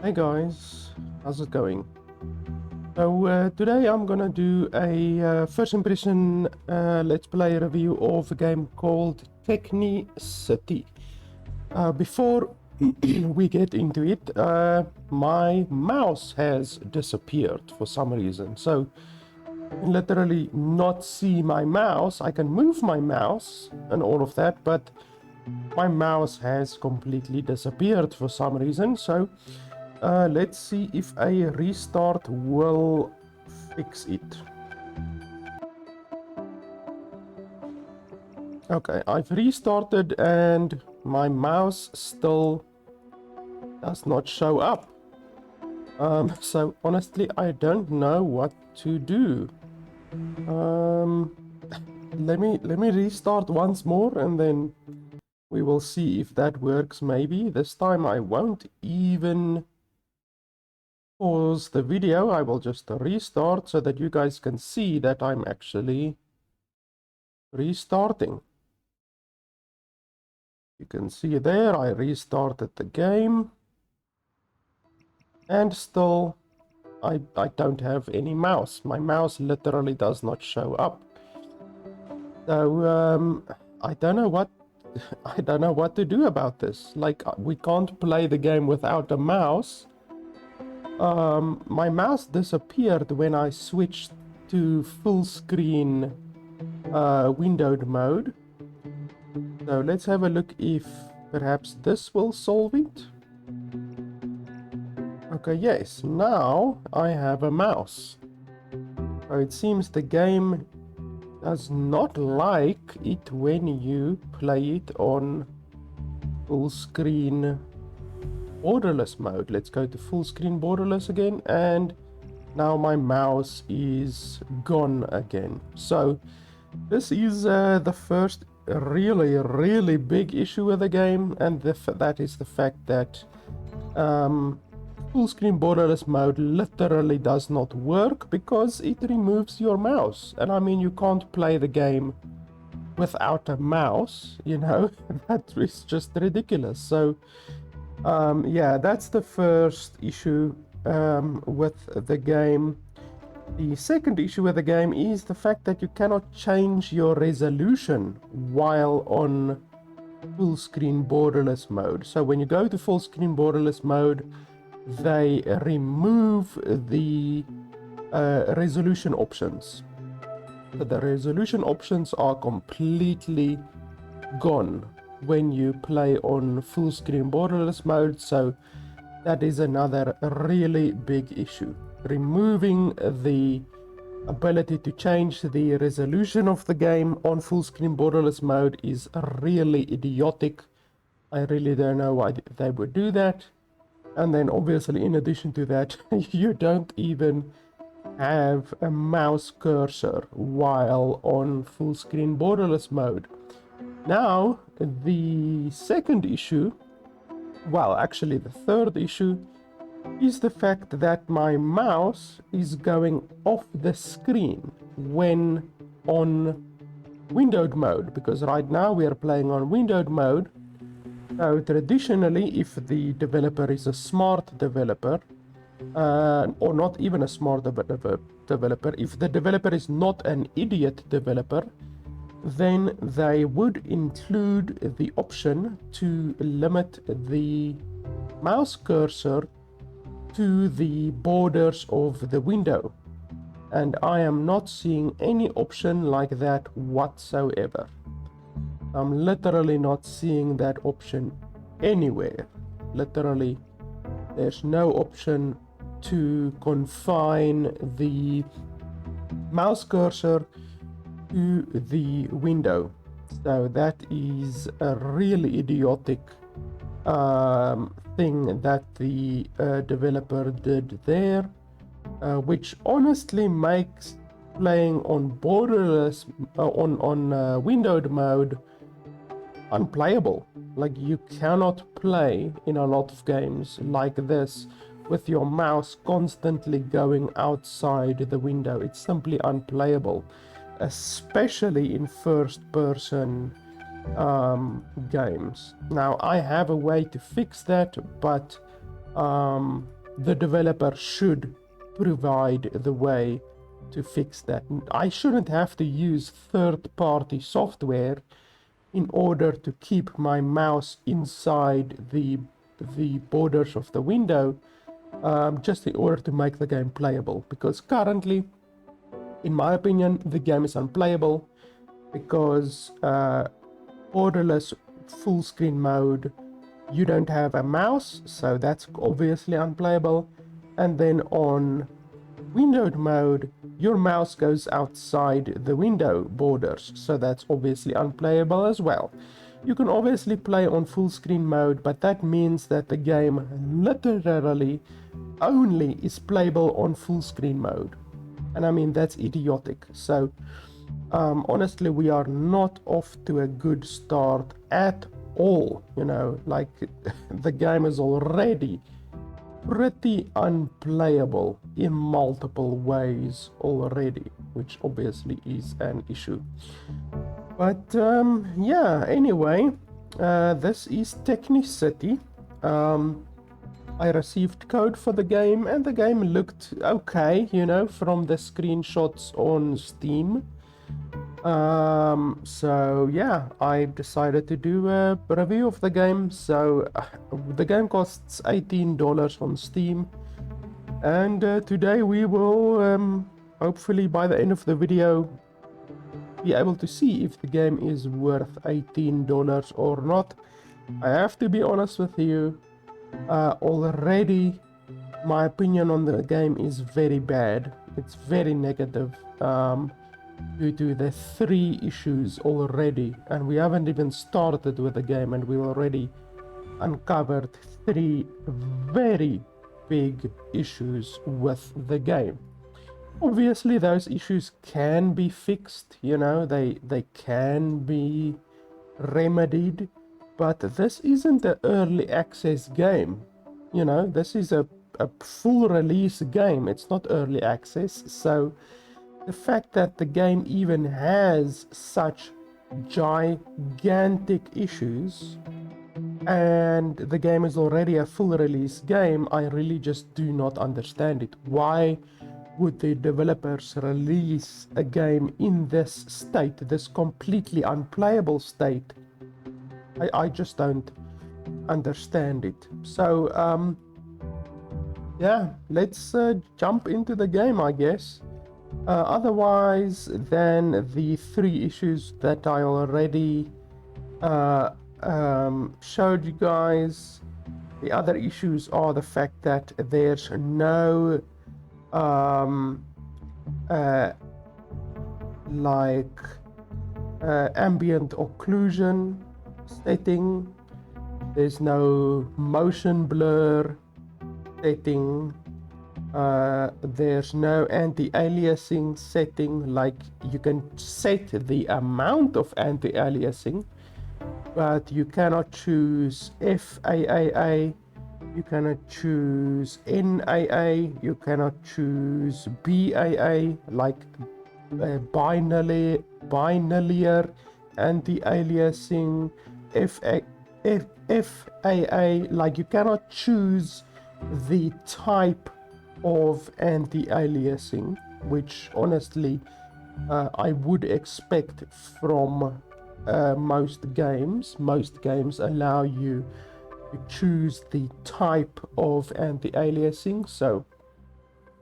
Hey guys, how's it going? So today I'm gonna do a first impression let's play review of a game called Technicity. Before we get into it, my mouse has disappeared for some reason. So you can literally not see my mouse. I can move my mouse and all of that, but my mouse has completely disappeared for some reason. So let's see if a restart will fix it. Okay, I've restarted and my mouse still does not show up. So honestly, I don't know what to do. Let me restart once more and then we will see if that works. Maybe this time I won't even pause the video. I will just restart so that you guys can see that I'm actually restarting. You can see there I restarted the game and still I don't have any mouse. My mouse literally does not show up. So I don't know what I don't know what to do about this. Like, we can't play the game without a mouse. My mouse disappeared when I switched to full screen windowed mode. So let's have a look if perhaps this will solve it. Okay, yes, now I have a mouse. So it seems the game does not like it when you play it on full screen borderless mode. Let's go to full screen borderless again, and now my mouse is gone again. So this is the first really big issue with the game, and that is the fact that full screen borderless mode literally does not work because it removes your mouse. And I mean, you can't play the game without a mouse, you know. That is just ridiculous. So yeah, that's the first issue with the game. The second issue with the game is the fact that you cannot change your resolution while on full screen borderless mode. So when you go to full screen borderless mode, they remove the resolution options. The resolution options are completely gone when you play on full screen borderless mode. So that is another really big issue. Removing the ability to change the resolution of the game on full screen borderless mode is really idiotic. I really don't know why they would do that. And then obviously, in addition to that, you don't even have a mouse cursor while on full screen borderless mode. Now, the second issue, well, actually the third issue, is the fact that my mouse is going off the screen when on windowed mode, because right now we are playing on windowed mode. So traditionally, if the developer is a smart developer, or not even a smart developer, if the developer is not an idiot developer, then they would include the option to limit the mouse cursor to the borders of the window. And I am not seeing any option like that whatsoever. I'm literally not seeing that option anywhere. Literally, there's no option to confine the mouse cursor to the window. So that is a really idiotic thing that the developer did there, which honestly makes playing on borderless on windowed mode unplayable. Like, you cannot play in a lot of games like this with your mouse constantly going outside the window. It's simply unplayable, especially in first-person games. Now, I have a way to fix that, but the developer should provide the way to fix that. I shouldn't have to use third-party software in order to keep my mouse inside the borders of the window, just in order to make the game playable. Because currently, in my opinion, the game is unplayable because borderless full screen mode, you don't have a mouse, so that's obviously unplayable. And then on windowed mode, your mouse goes outside the window borders, so that's obviously unplayable as well. You can obviously play on full screen mode, but that means that the game literally only is playable on full screen mode. And I mean, that's idiotic. So honestly, we are not off to a good start at all. You know, like the game is already pretty unplayable in multiple ways already, which obviously is an issue. But yeah, anyway, this is Technicity. I received code for the game, and the game looked okay, you know, from the screenshots on Steam. So yeah, I decided to do a review of the game. So the game costs $18 on Steam, and today we will hopefully by the end of the video be able to see if the game is worth $18 or not. I have to be honest with you, already my opinion on the game is very bad. It's very negative. Due to the 3 issues already, and we haven't even started with the game, and we already uncovered 3 very big issues with the game. Obviously, those issues can be fixed, you know, they can be remedied, but this isn't an early access game, you know, this is a full release game. It's not early access, so the fact that the game even has such gigantic issues and the game is already a full release game, I really just do not understand it. Why would the developers release a game in this state, this completely unplayable state? I just don't understand it. So yeah, let's jump into the game, I guess. Otherwise than the 3 issues that I already showed you guys, the other issues are the fact that there's no ambient occlusion setting, there's no motion blur setting, there's no anti-aliasing setting. Like, you can set the amount of anti-aliasing, but you cannot choose FAAA, you cannot choose NAA, you cannot choose BAA, like binary anti-aliasing, FAA, like you cannot choose the type of anti-aliasing, which honestly I would expect from most games. Most games allow you to choose the type of anti-aliasing, so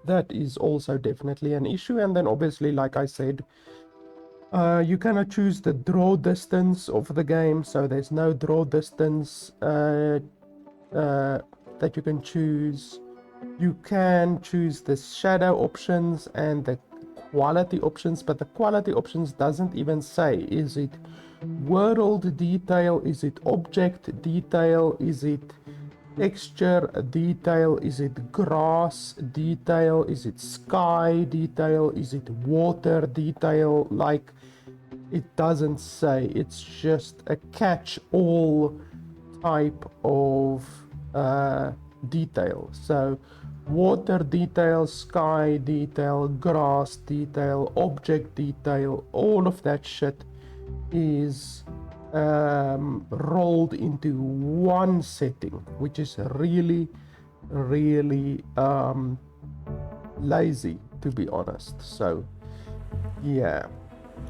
that is also definitely an issue. And then obviously, like I said, you cannot choose the draw distance of the game, so there's no draw distance that you can choose. You can choose the shadow options and the quality options, but the quality options doesn't even say, is it world detail, is it object detail, is it texture detail, is it grass detail, is it sky detail, is it water detail? Like, it doesn't say. It's just a catch-all type of detail. So water detail, sky detail, grass detail, object detail, all of that shit is rolled into one setting, which is really really lazy, to be honest. So yeah,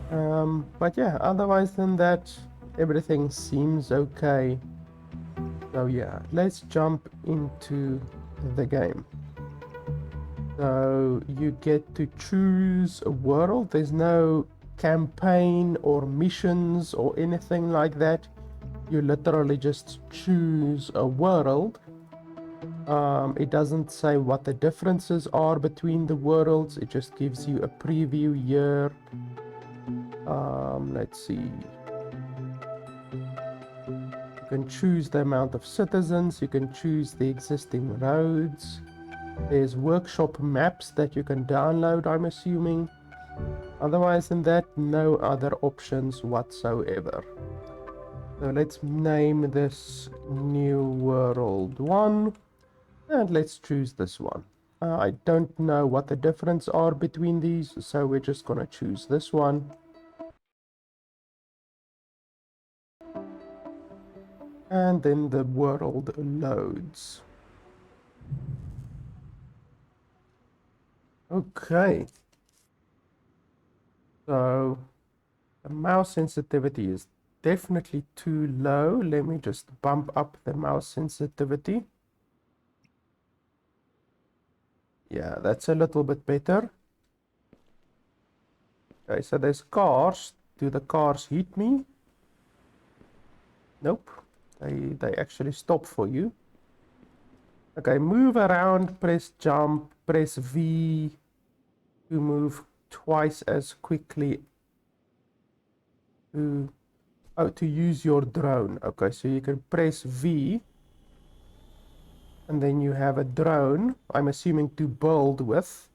but yeah, otherwise than that, everything seems okay. So yeah, let's jump into the game. So you get to choose a world. There's no campaign or missions or anything like that. You literally just choose a world. It doesn't say what the differences are between the worlds. It just gives you a preview here. Let's see. You can choose the amount of citizens. You can choose the existing roads. There's workshop maps that you can download, I'm assuming. Otherwise than that, no other options whatsoever. So let's name this new world 1. And let's choose this one. I don't know what the difference are between these, so we're just gonna choose this one. And then the world loads. Okay. So the mouse sensitivity is definitely too low. Let me just bump up the mouse sensitivity. Yeah, that's a little bit better. Okay, so there's cars. Do the cars hit me? Nope. They actually stop for you. Okay, move around, press jump, press V to move twice as quickly to use your drone. Okay, so you can press V and then you have a drone, I'm assuming to build with.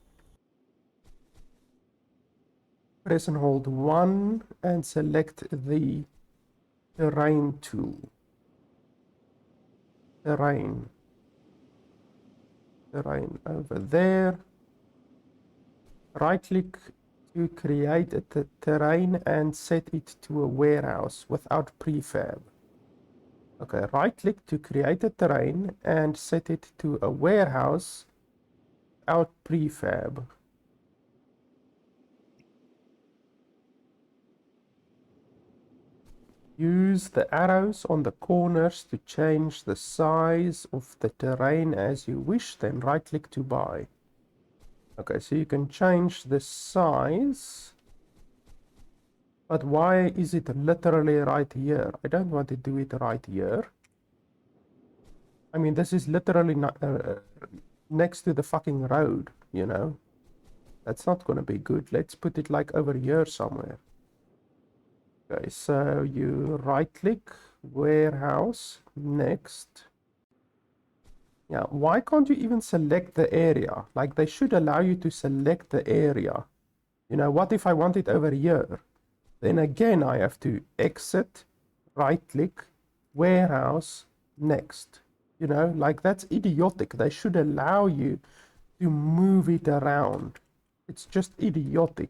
Press and hold 1 and select the terrain tool. Terrain over there. Right click to create a terrain and set it to a warehouse without prefab. Okay, right click to create a terrain and set it to a warehouse without prefab. Use the arrows on the corners to change the size of the terrain as you wish, then right click to buy. Okay, so you can change the size. But why is it literally right here? I don't want to do it right here. I mean, this is literally not, next to the fucking road, you know? That's not going to be good. Let's put it like over here somewhere. Okay, so you right click, warehouse, next. Yeah, why can't you even select the area? Like, they should allow you to select the area. You know, what if I want it over here? Then again, I have to exit, right click, warehouse, next. You know, like that's idiotic. They should allow you to move it around. It's just idiotic.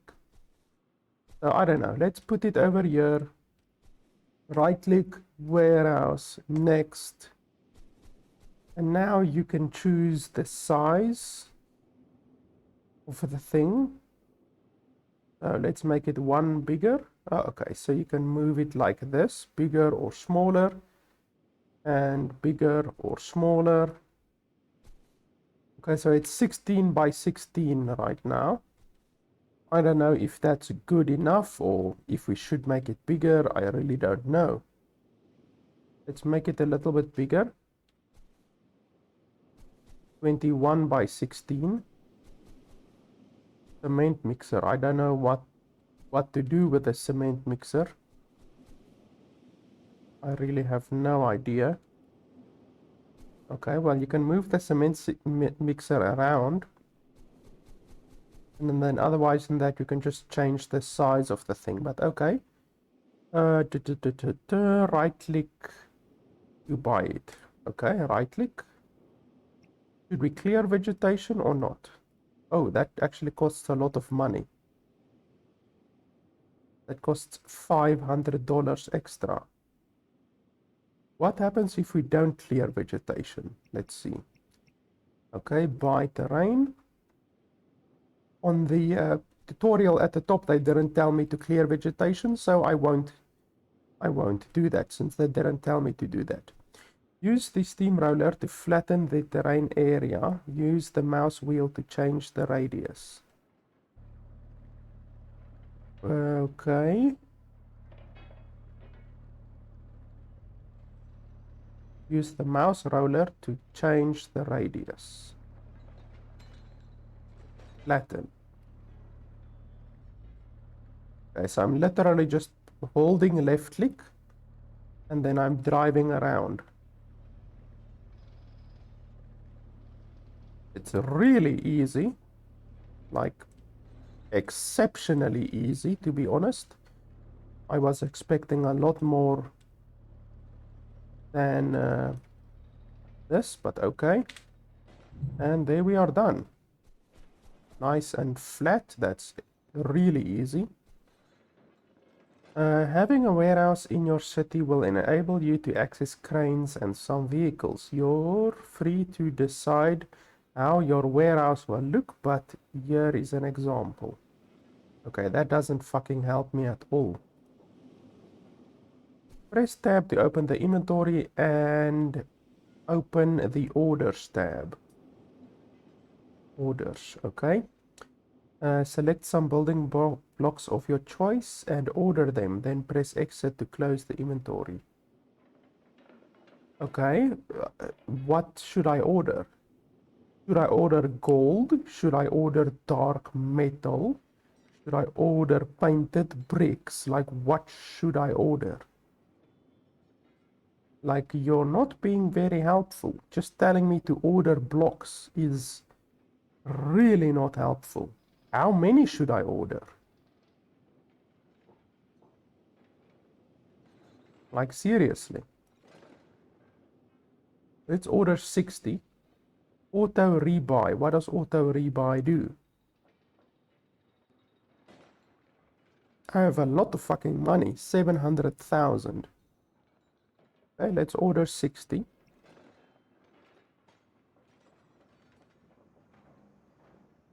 So I don't know. Let's put it over here. Right click, warehouse, next. And now you can choose the size of the thing. Let's make it 1 bigger. Oh, okay, so you can move it like this, bigger or smaller, and bigger or smaller. Okay, so it's 16 by 16 right now. I don't know if that's good enough or if we should make it bigger. I really don't know. Let's make it a little bit bigger. 21 by 16. Cement mixer. I don't know what to do with a cement mixer. I really have no idea. Okay, well, you can move the cement mixer around. And then otherwise than that, you can just change the size of the thing. But okay. Right click to buy it. Okay, right click. Should we clear vegetation or not? Oh, that actually costs a lot of money. That costs $500 extra. What happens if we don't clear vegetation? Let's see. Okay, buy terrain. On the tutorial at the top, they didn't tell me to clear vegetation, so I won't do that since they didn't tell me to do that. Use the steamroller to flatten the terrain area. Use the mouse wheel to change the radius. Okay. Use the mouse roller to change the radius. Flatten. Okay, so I'm literally just holding left click and then I'm driving around. It's really easy, like exceptionally easy, to be honest. I was expecting a lot more than this, but okay. And there we are done. Nice and flat. That's really easy. Having a warehouse in your city will enable you to access cranes and some vehicles. You're free to decide how your warehouse will look, but here is an example. Okay, that doesn't fucking help me at all. Press tab to open the inventory and open the orders tab. Orders, okay. Select some building blocks of your choice and order them. Then press exit to close the inventory. Okay, what should I order? Should I order gold? Should I order dark metal? Should I order painted bricks? Like, what should I order? Like, you're not being very helpful. Just telling me to order blocks is really not helpful. How many should I order? Like, seriously. Let's order 60. Auto rebuy. What does auto rebuy do? I have a lot of fucking money. 700,000. Okay, let's order 60.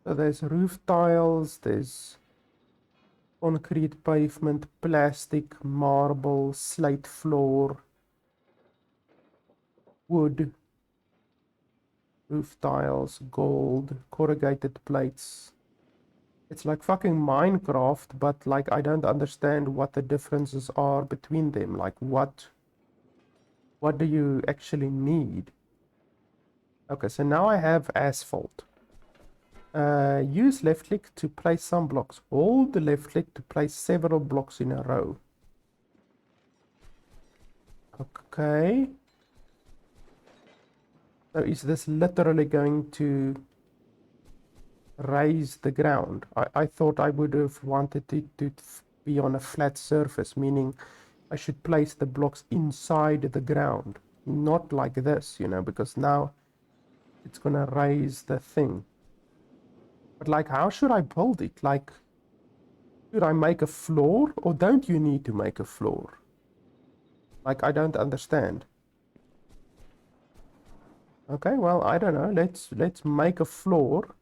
So there's roof tiles, there's concrete pavement, plastic, marble, slate floor, wood, roof tiles, gold, corrugated plates. It's like fucking Minecraft, but like I don't understand what the differences are between them. Like what do you actually need? Okay, so now I have asphalt. Use left click to place some blocks. Hold the left click to place several blocks in a row. Okay. So is this literally going to raise the ground? I thought I would have wanted it to be on a flat surface, meaning I should place the blocks inside the ground. Not like this, you know, because now it's gonna raise the thing. But like, how should I build it? Like, should I make a floor or don't you need to make a floor? Like, I don't understand. Okay, well, I don't know. Let's make a floor.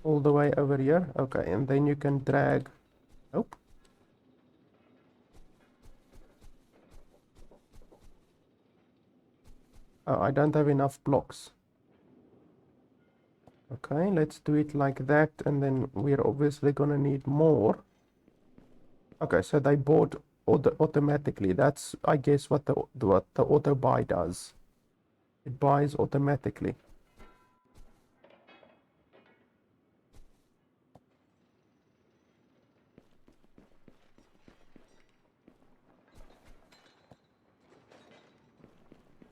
All the way over here. Okay, and then you can drag. Nope. Oh, I don't have enough blocks. Okay, let's do it like that, and then we're obviously gonna need more. Okay, so they bought automatically. That's, I guess, what the auto buy does. It buys automatically.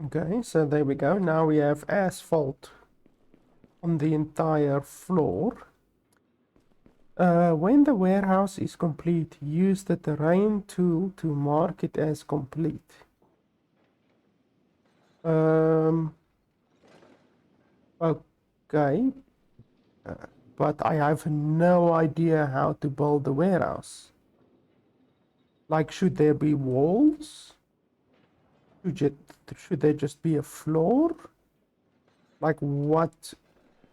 Okay, so there we go. Now we have asphalt on the entire floor. When the warehouse is complete, use the terrain tool to mark it as complete. Okay, but I have no idea how to build the warehouse. Like, should there be walls? Should there just be a floor? Like, what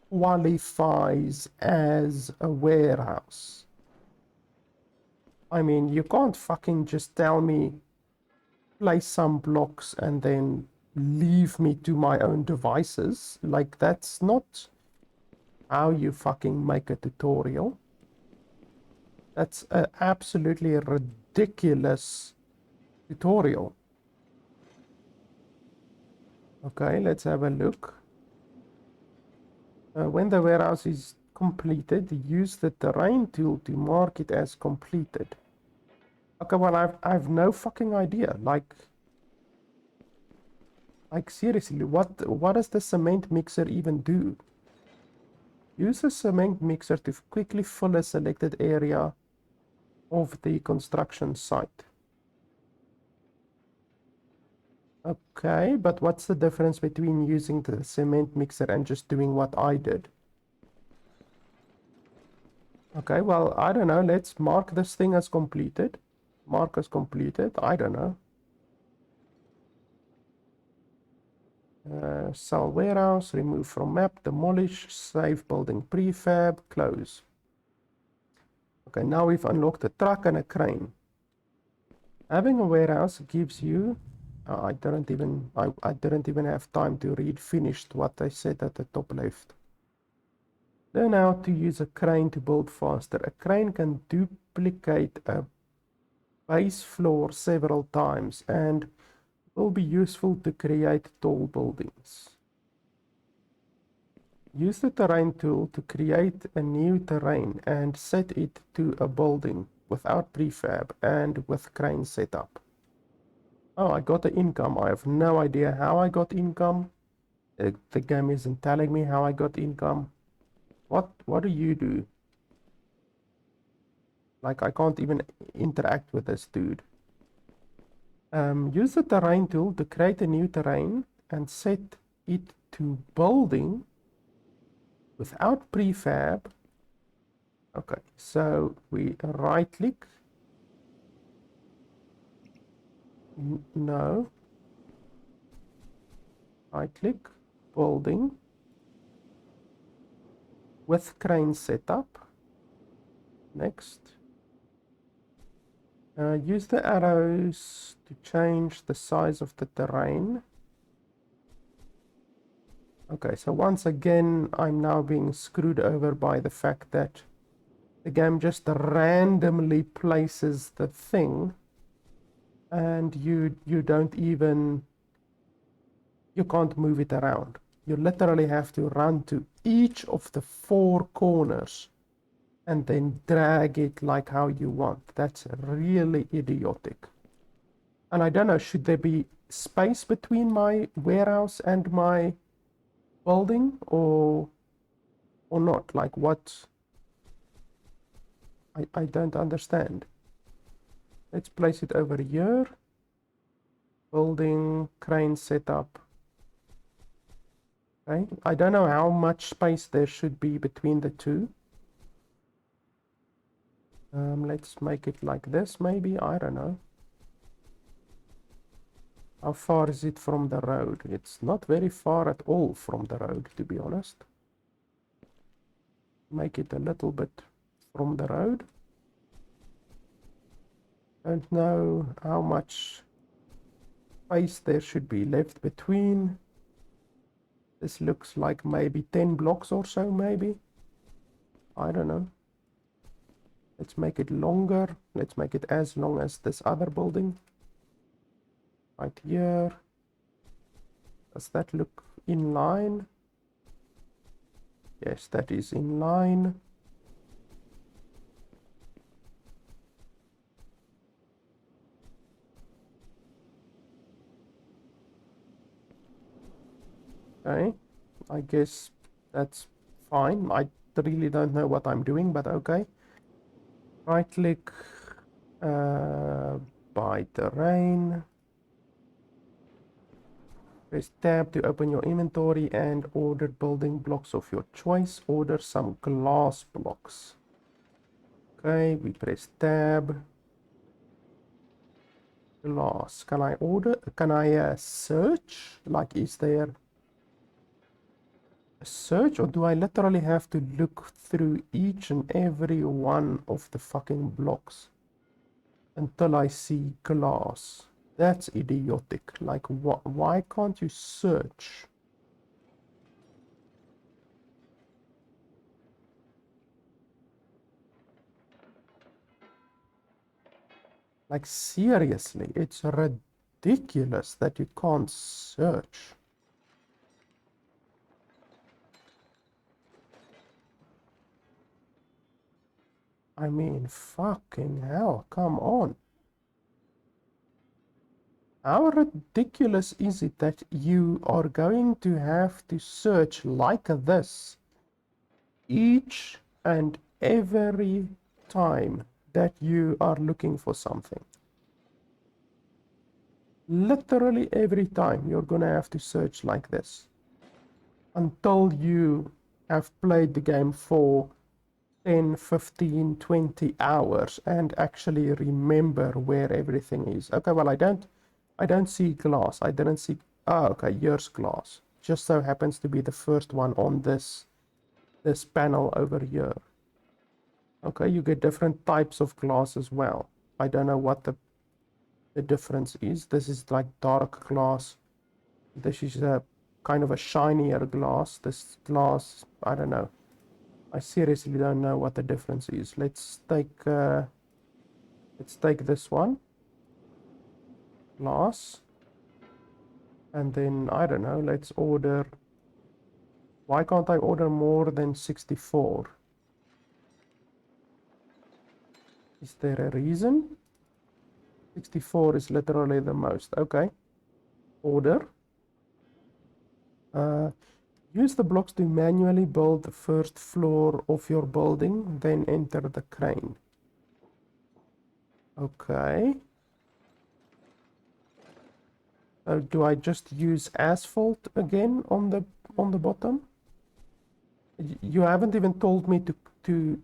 qualifies as a warehouse? I mean, you can't fucking just tell me place some blocks and then leave me to my own devices. Like, that's not how you fucking make a tutorial. That's an absolutely ridiculous tutorial. Okay, let's have a look. When the warehouse is completed, use the terrain tool to mark it as completed. Okay, well, I've no fucking idea. Like seriously, what does the cement mixer even do? Use a cement mixer to quickly fill a selected area of the construction site. Okay, but what's the difference between using the cement mixer and just doing what I did? Okay, well, I don't know. Let's mark this thing as completed. Mark as completed. I don't know. Cell warehouse, remove from map, demolish, save building prefab, close. Okay, now we've unlocked a truck and a crane. Having a warehouse gives you... I didn't even have time to read finished what I said at the top left. Learn how to use a crane to build faster. A crane can duplicate a base floor several times and will be useful to create tall buildings. Use the terrain tool to create a new terrain and set it to a building without prefab and with crane setup. Oh, I got the income. I have no idea how I got income. The game isn't telling me how I got income. What do you do? Like, I can't even interact with this dude. Use the terrain tool to create a new terrain and set it to building without prefab. Okay, so we right click. No. Right click, building with crane setup. Next. Use the arrows to change the size of the terrain. Okay, so once again, I'm now being screwed over by the fact that the game just randomly places the thing and you don't even... You can't move it around. You literally have to run to each of the 4 corners and then drag it like how you want. That's really idiotic. And I don't know, should there be space between my warehouse and my building or not? Like, what? I don't understand. Let's place it over here. Building, crane setup. Okay, I don't know how much space there should be between the two. Let's make it like this, maybe. I don't know. How far is it from the road? It's not very far at all from the road, to be honest. Make it a little bit from the road. Don't know how much space there should be left between. This looks like maybe 10 blocks or so, maybe. I don't know. Let's make it longer. Let's make it as long as this other building. Right here. Does that look in line? Yes, that is in line. Okay, I guess that's fine. I really don't know what I'm doing, but okay. Right click, by terrain. Press tab to open your inventory and order building blocks of your choice. Order some glass blocks. Okay, we press tab. Glass. Can I order? Can I search? Like, is there a search, or do I literally have to look through each and every one of the fucking blocks until I see glass? That's idiotic. Like, why can't you search? Like, seriously, it's ridiculous that you can't search. I mean, fucking hell, come on. How ridiculous is it that you are going to have to search like this each and every time that you are looking for something? Literally every time you're gonna have to search like this until you have played the game for 10, 15, 20 hours and actually remember where everything is. Okay, well, I don't see glass. I didn't see, oh, okay, here's glass. Just so happens to be the first one on this panel over here. Okay, you get different types of glass as well. I don't know what the difference is. This is like dark glass. This is a kind of a shinier glass. This glass, I don't know. I seriously don't know what the difference is. Let's take this one. Glass. And then, I don't know, let's order. Why can't I order more than 64? Is there a reason? 64 is literally the most. Okay. Order. Use the blocks to manually build the first floor of your building, then enter the crane. Okay. Do I just use asphalt again on the bottom? You haven't even told me to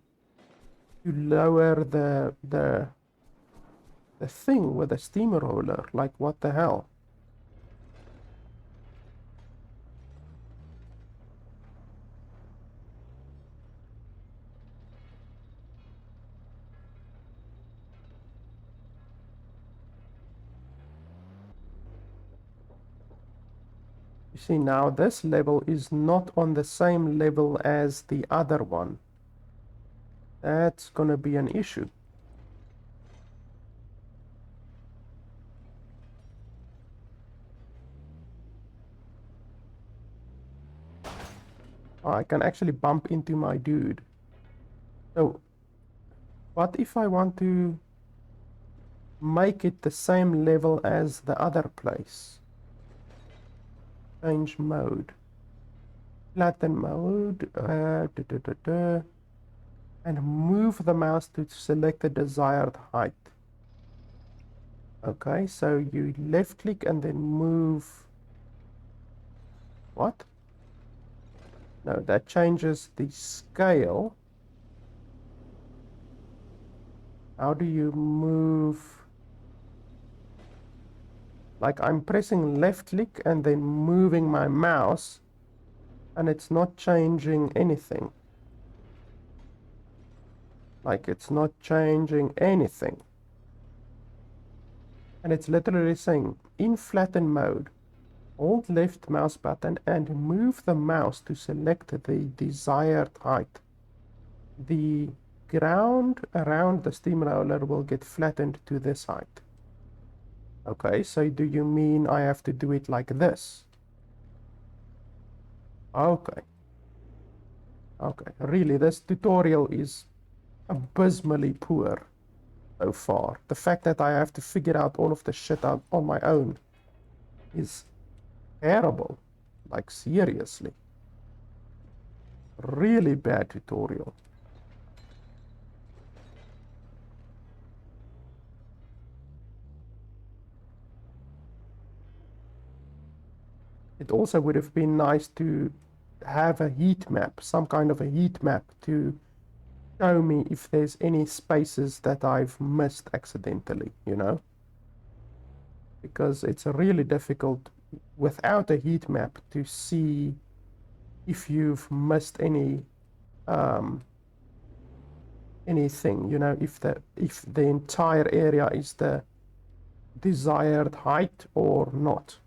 lower the thing with the steamroller. Like, what the hell? You see, now this level is not on the same level as the other one. That's gonna be an issue. Oh, I can actually bump into my dude. So, what if I want to make it the same level as the other place? Change mode. Flatten mode. And move the mouse to select the desired height. Okay, so you left click and then move. What? No, that changes the scale. How do you move? Like, I'm pressing left click and then moving my mouse, and it's not changing anything. Like, it's not changing anything. And it's literally saying, in flatten mode, hold left mouse button and move the mouse to select the desired height. The ground around the steamroller will get flattened to this height. Okay, so do you mean I have to do it like this? Okay. Okay, really, this tutorial is abysmally poor so far. The fact that I have to figure out all of the shit out on my own is terrible. Like, seriously. Really bad tutorial. It also would have been nice to have a heat map, some kind of a heat map to show me if there's any spaces that I've missed accidentally, you know? because it's really difficult without a heat map to see if you've missed anything, you know, if the entire area is the desired height or not.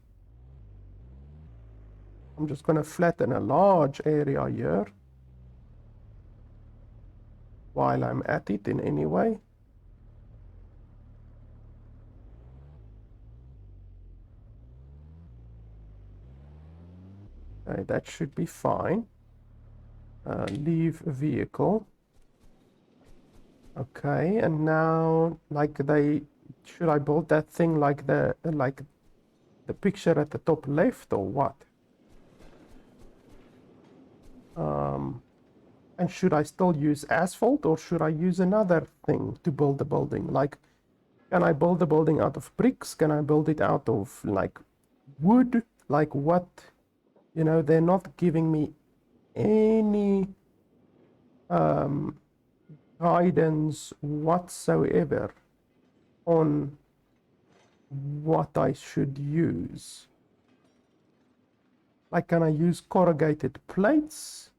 I'm just going to flatten a large area here while I'm at it in any way. Okay, that should be fine. Leave vehicle. Okay, and now like should I build that thing like the picture at the top left or what? And should I still use asphalt or should I use another thing to build the building? Like, can I build the building out of bricks? Can I build it out of like wood? Like what? You know, they're not giving me any guidance whatsoever on what I should use. Like, can I use corrugated plates?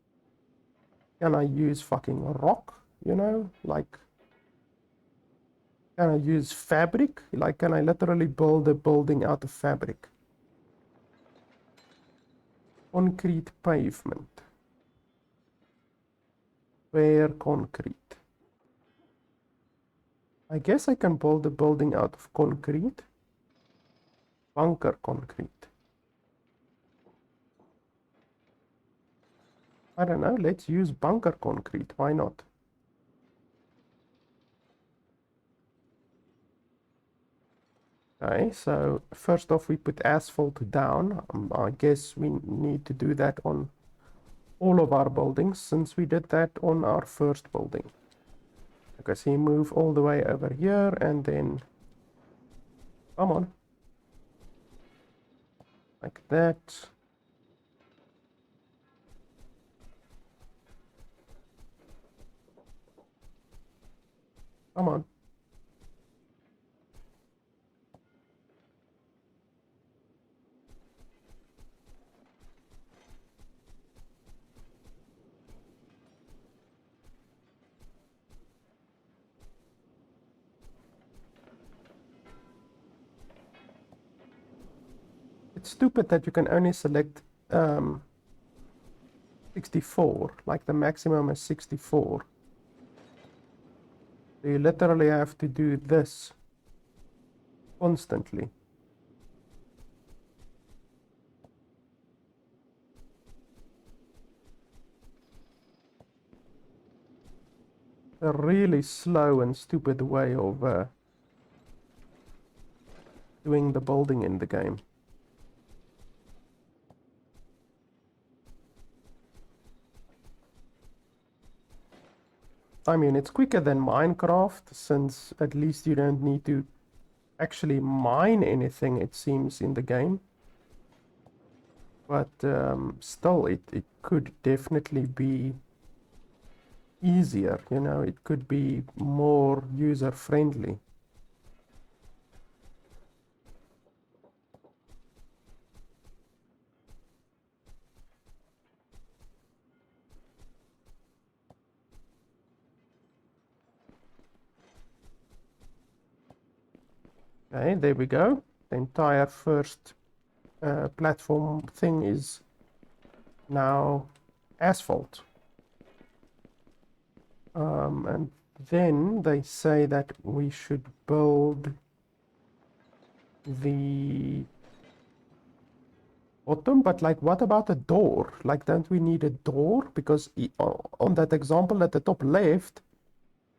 Can I use fucking rock? You know, like, can I use fabric? Like, can I literally build a building out of fabric? Concrete pavement. Bare concrete. I guess I can build a building out of concrete. Bunker concrete. I don't know, let's use bunker concrete. Why not? Okay, so first off we put asphalt down. I guess we need to do that on all of our buildings since we did that on our first building. Okay, so you move all the way over here and then, come on, like that. Come on. It's stupid that you can only select 64, like the maximum is 64. So you literally have to do this constantly. A really slow and stupid way of doing the building in the game. I mean, it's quicker than Minecraft, since at least you don't need to actually mine anything, it seems, in the game. But still, it could definitely be easier, you know, it could be more user-friendly. Okay, there we go. The entire first platform thing is now asphalt. And then they say that we should build the bottom, but like what about a door? Like, don't we need a door? Because on that example at the top left,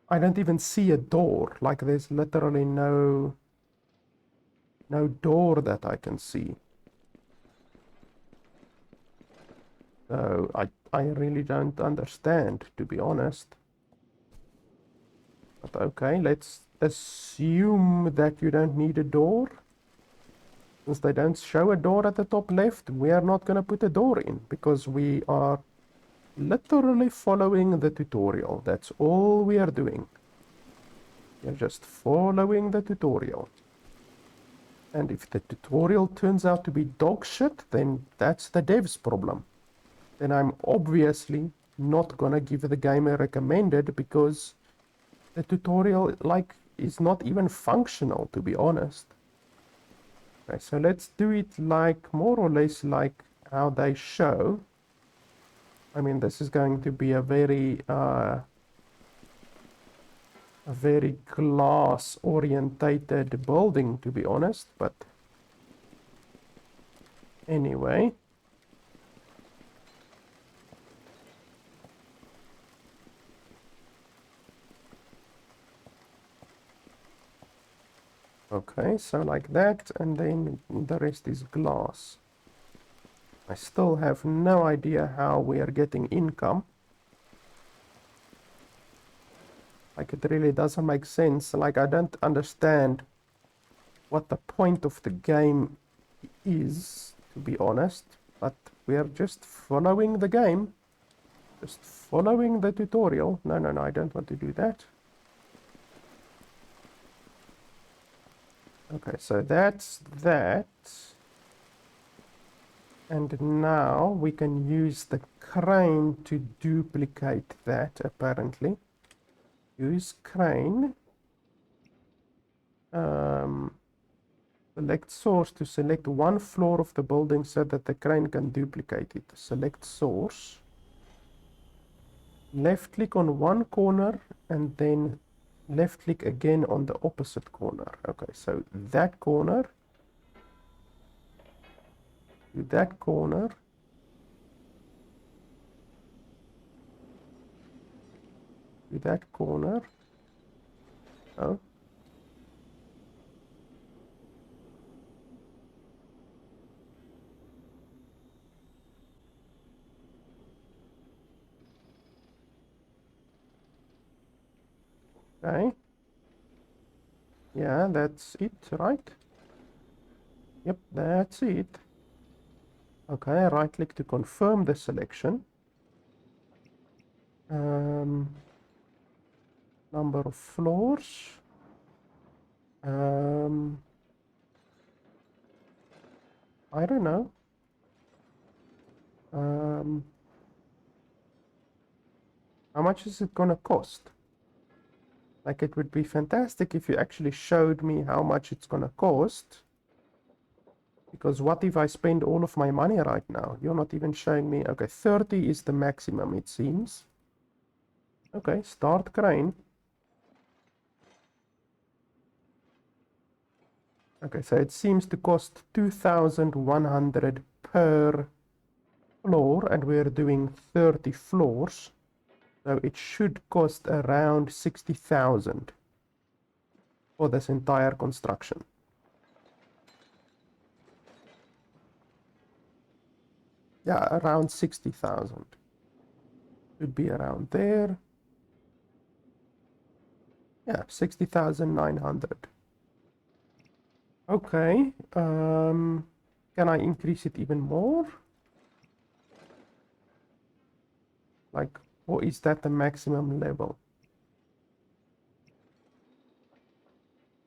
I don't even see a door. Like, there's literally no door that I can see. So I really don't understand, to be honest. But okay, let's assume that you don't need a door. Since they don't show a door at the top left, we are not going to put a door in because we are literally following the tutorial. That's all we are doing. We're just following the tutorial. And if the tutorial turns out to be dog shit, then that's the dev's problem. Then I'm obviously not gonna give the game a recommended because the tutorial is not even functional, to be honest. Okay, so let's do it like more or less like how they show. I mean, this is going to be a very glass orientated building, to be honest, but anyway. Okay, so like that, and then the rest is glass. I still have no idea how we are getting income. Like, it really doesn't make sense. Like, I don't understand what the point of the game is, to be honest. But we are just following the game. Just following the tutorial. No, no, no, I don't want to do that. Okay, so that's that. And now we can use the crane to duplicate that, apparently. Use crane. Select source to select one floor of the building so that the crane can duplicate it. Select source. Left click on one corner and then left click again on the opposite corner. Okay, so that corner to that corner. To that corner. Oh. Okay. Yeah, that's it, right? Yep, that's it. Okay, right click to confirm the selection. Number of floors. I don't know. How much is it gonna cost? Like, it would be fantastic if you actually showed me how much it's gonna cost. Because what if I spend all of my money right now? You're not even showing me. Okay, 30 is the maximum, it seems. Okay, start crane. Okay, so it seems to cost 2,100 per floor, and we're doing 30 floors. So it should cost around 60,000 for this entire construction. Yeah, around 60,000. Should be around there. Yeah, 60,900. Okay. Can I increase it even more? Like, or is that the maximum level?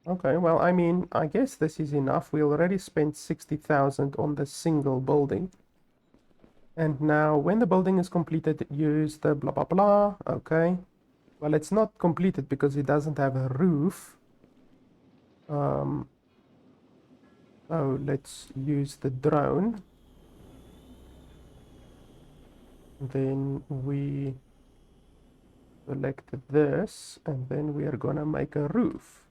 Okay, well, I mean, I guess this is enough. We already spent 60,000 on the single building. And now, when the building is completed, use the blah, blah, blah. Okay. Well, it's not completed because it doesn't have a roof. So let's use the drone. Then we select this, and then we are gonna make a roof.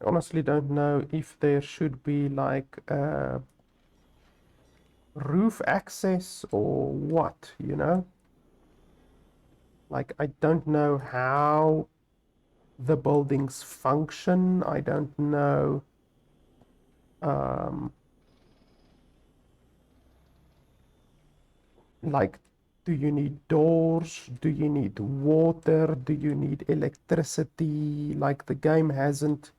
I honestly don't know if there should be like a roof access or what, you know? Like, I don't know how the buildings function. I don't know. Like, do you need doors? Do you need water? Do you need electricity? Like, the game hasn't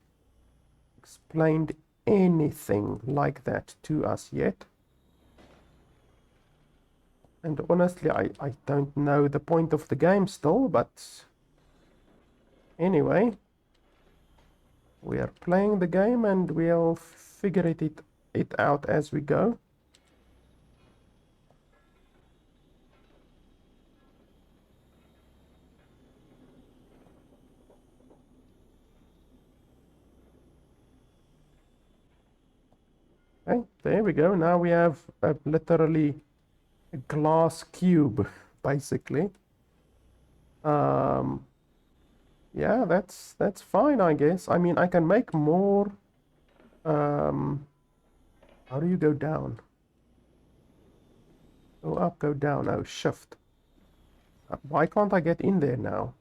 explained anything like that to us yet. And honestly, I don't know the point of the game still, but anyway, we are playing the game and we'll figure it out as we go. Okay, there we go. Now we have literally a glass cube, basically. Yeah, that's fine, I guess. I mean, I can make more. How do you go down? Go up, go down. Oh, shift. Why can't I get in there now?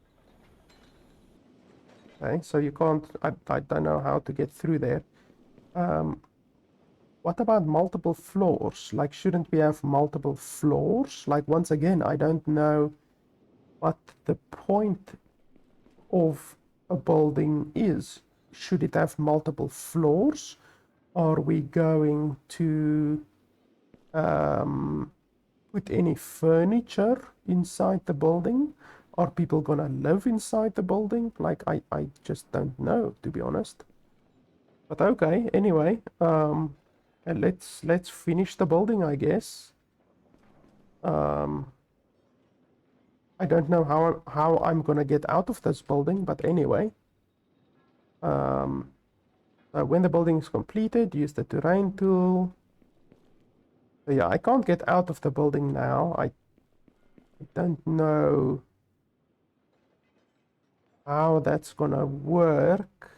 Okay, so you can't. I don't know how to get through there. What about multiple floors? Like, shouldn't we have multiple floors? Like, once again, I don't know what the point of a building is. Should it have multiple floors? Are we going to put any furniture inside the building? Are people gonna live inside the building? Like, I just don't know, to be honest. But okay, anyway, and let's finish the building, I guess. I don't know how I'm gonna get out of this building, but anyway. When the building is completed, use the terrain tool. So yeah, I can't get out of the building now. I don't know how that's gonna work.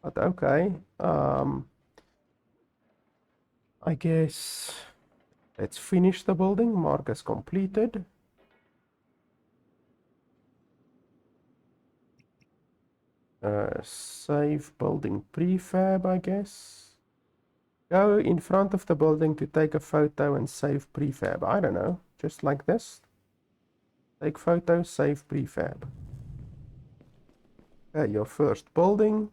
But okay. I guess let's finish the building. Mark as completed. Save building prefab, I guess. Go in front of the building to take a photo and save prefab. I don't know, just like this. Take photo, save prefab. Okay, your first building.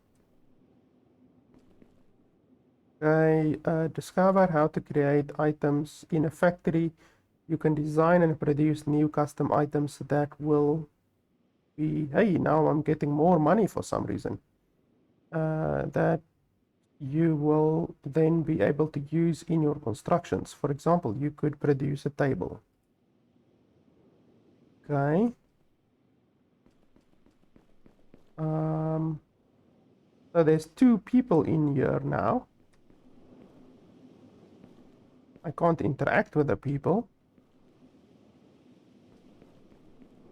Okay, discover how to create items in a factory. You can design and produce new custom items that will be... Hey, now I'm getting more money for some reason. That you will then be able to use in your constructions. For example, you could produce a table. Okay. So there's 2 people in here now. I can't interact with the people.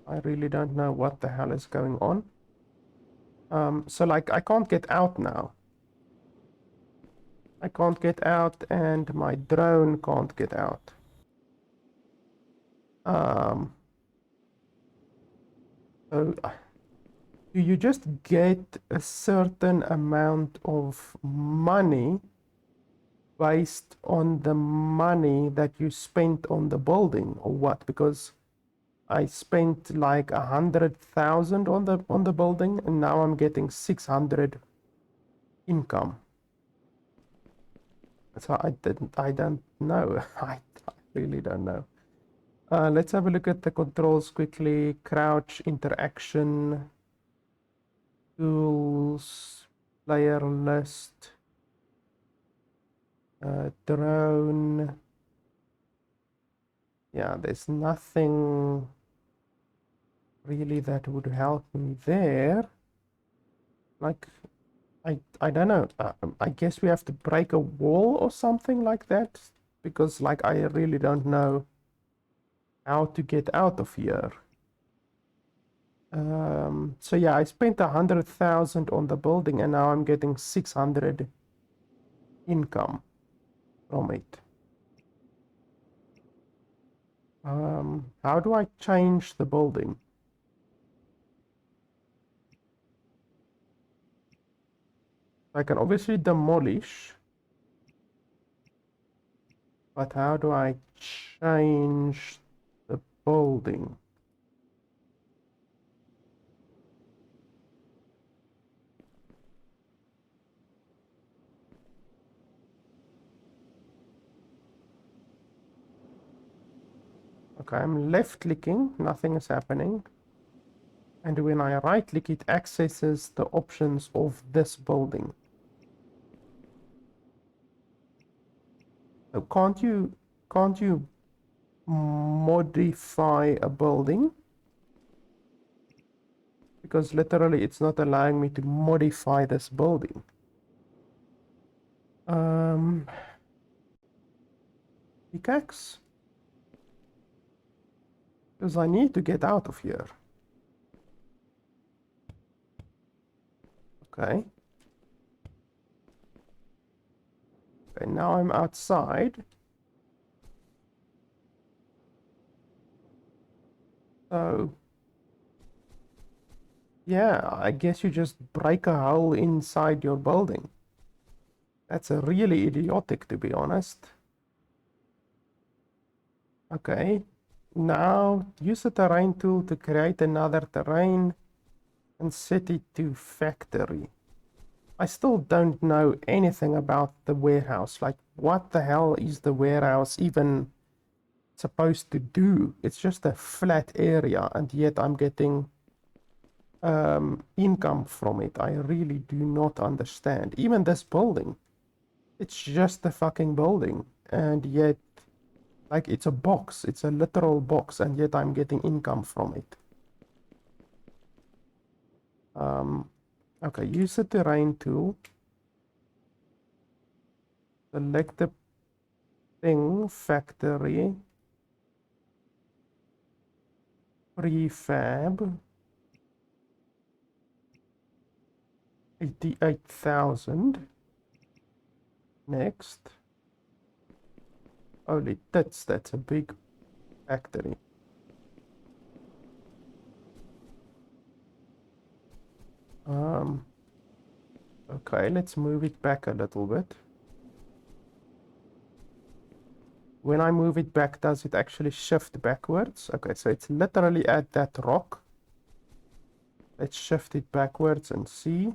I really don't know what the hell is going on. So like I can't get out now. I can't get out and my drone can't get out. So do you just get a certain amount of money based on the money that you spent on the building or what? Because I spent like 100,000 on the building and now I'm getting 600 income. So I don't know. I really don't know. Let's have a look at the controls quickly. Crouch, interaction, tools, player list, drone. Yeah, there's nothing really that would help me there. Like, I don't know. I guess we have to break a wall or something like that, because like I really don't know how to get out of here. So yeah, I spent 100,000 on the building and now I'm getting 600 income from it. How do I change the building? I can obviously demolish, but how do I change the building? Okay, I'm left clicking, nothing is happening. And when I right click, it accesses the options of this building. So can't you modify a building? Because literally it's not allowing me to modify this building. Pickaxe? Because I need to get out of here. Okay. Okay, now I'm outside. So, yeah, I guess you just break a hole inside your building. That's a really idiotic, to be honest. Okay, now use the terrain tool to create another terrain and set it to factory. I still don't know anything about the warehouse. Like, what the hell is the warehouse even supposed to do? It's just a flat area, and yet I'm getting income from it. I really do not understand. Even this building, it's just a fucking building, and yet, like, it's a box. It's a literal box, and yet I'm getting income from it. Okay, use the terrain tool. Select the thing, factory, prefab, 88,000. Next. Holy tits, that's a big factory. Okay, let's move it back a little bit. When I move it back, does it actually shift backwards? Okay, so it's literally at that rock. Let's shift it backwards and see.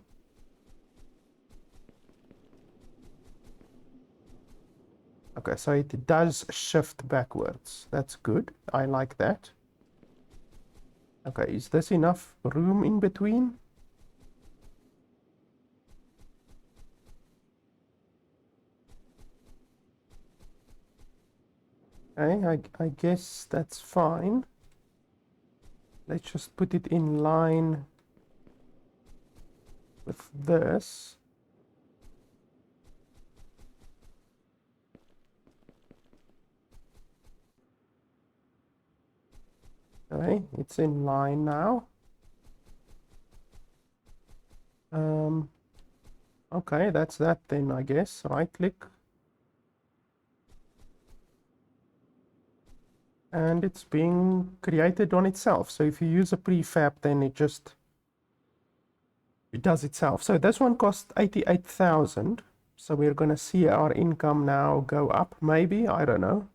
Okay, so it does shift backwards. That's good. I like that. Okay, is this enough room in between? Okay, I guess that's fine. Let's just put it in line with this. Okay, it's in line now. Okay, that's that then, I guess. Right click. And it's being created on itself. So if you use a prefab, then it does itself. So this one cost 88,000. So we're gonna see our income now go up, maybe, I don't know.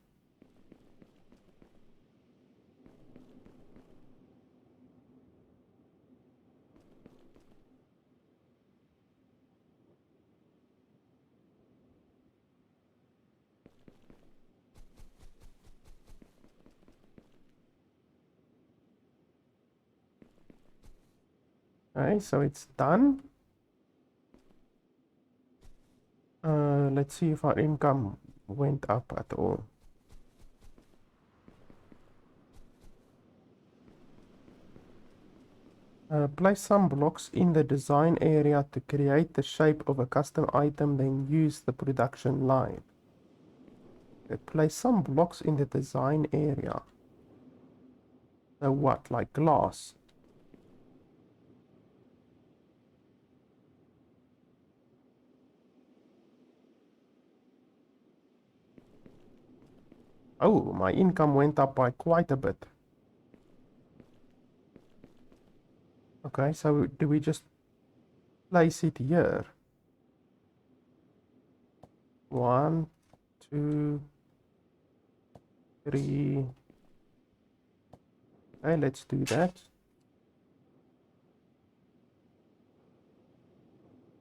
Okay, so it's done. Let's see if our income went up at all. Place some blocks in the design area to create the shape of a custom item, then use the production line. Okay, place some blocks in the design area. So what, like glass? Oh, my income went up by quite a bit. Okay, so do we just place it here? 1, 2, 3. Okay, let's do that.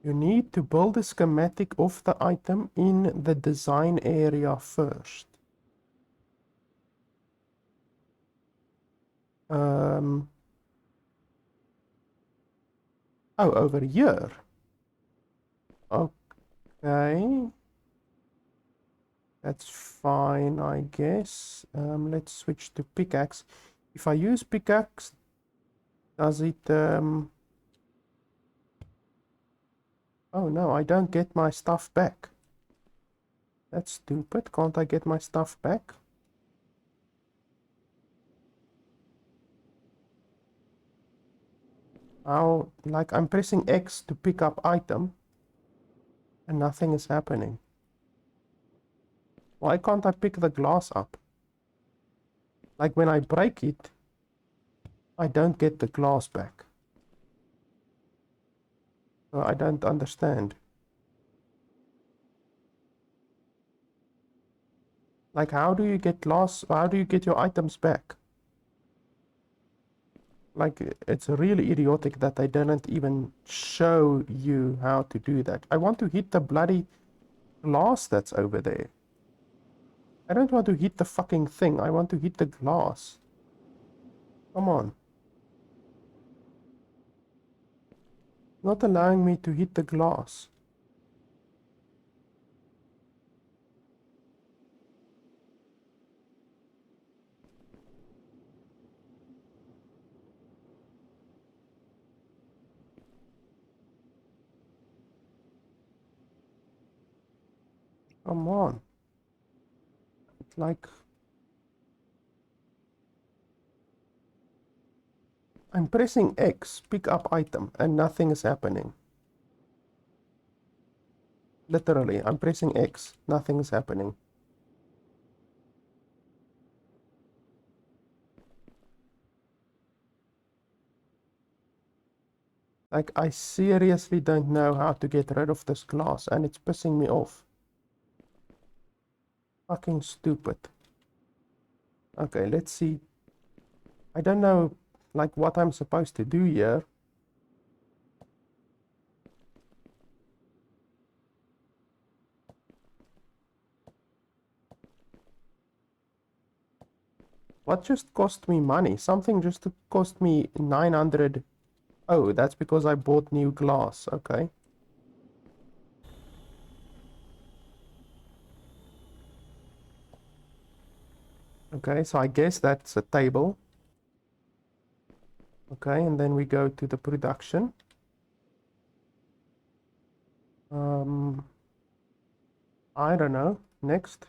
You need to build a schematic of the item in the design area first. Oh, over here. Okay. That's fine, I guess. Let's switch to pickaxe. If I use pickaxe, does it... Oh no, I don't get my stuff back. That's stupid. Can't I get my stuff back? How... Like, I'm pressing X to pick up item, and nothing is happening. Why can't I pick the glass up? Like, when I break it, I don't get the glass back. So I don't understand. Like, how do you get glass? How do you get your items back? Like, it's really idiotic that they didn't even show you how to do that. I want to hit the bloody glass that's over there. I don't want to hit the fucking thing. I want to hit the glass. Come on. Not allowing me to hit the glass. Come on. It's like... I'm pressing X, pick up item, and nothing is happening. Literally, I'm pressing X, nothing is happening. Like, I seriously don't know how to get rid of this glass, and it's pissing me off. Fucking stupid. Okay, let's see. I don't know, like, what I'm supposed to do here. What just cost me money? Something just cost me 900. Oh, that's because I bought new glass. Okay. Okay, so I guess that's a table. Okay, and then we go to the production. I don't know. Next.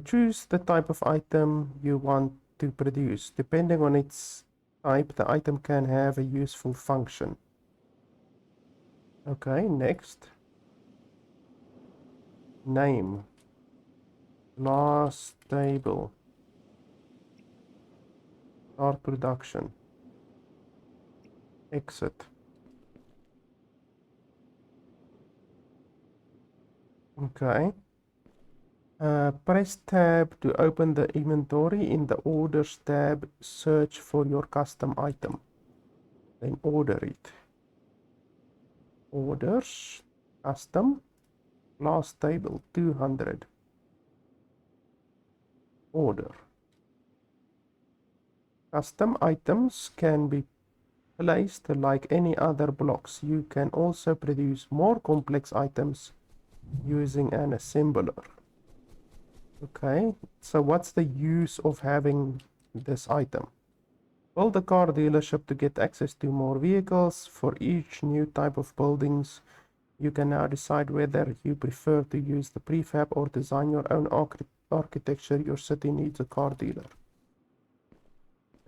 Choose the type of item you want to produce. Depending on its type, the item can have a useful function. Okay, next. Name. Last table. Start production. Exit. Okay. Press tab to open the inventory. In the orders tab, search for your custom item. Then order it. Orders, custom, last table, 200. Order. Custom items can be placed like any other blocks. You can also produce more complex items using an assembler. Okay, so what's the use of having this item? Build a car dealership to get access to more vehicles. For each new type of buildings, you can now decide whether you prefer to use the prefab or design your own architecture. Your city needs a car dealer.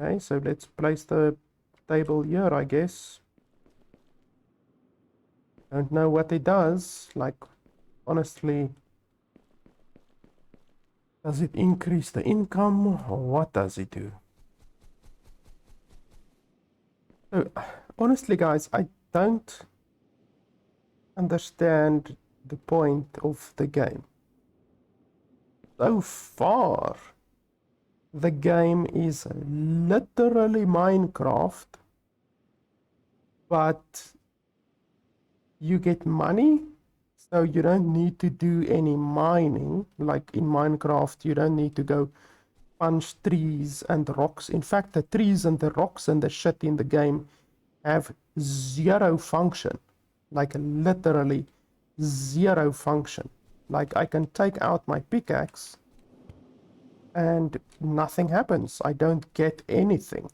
Okay, so let's place the table here, I guess. Don't know what it does. Like, honestly, does it increase the income or what does it do? So, honestly, guys, I don't understand the point of the game. So far, the game is literally Minecraft, but you get money, so you don't need to do any mining. Like in Minecraft, you don't need to go punch trees and rocks. In fact, the trees and the rocks and the shit in the game have zero function. Like literally zero function. Like I can take out my pickaxe and nothing happens. I don't get anything.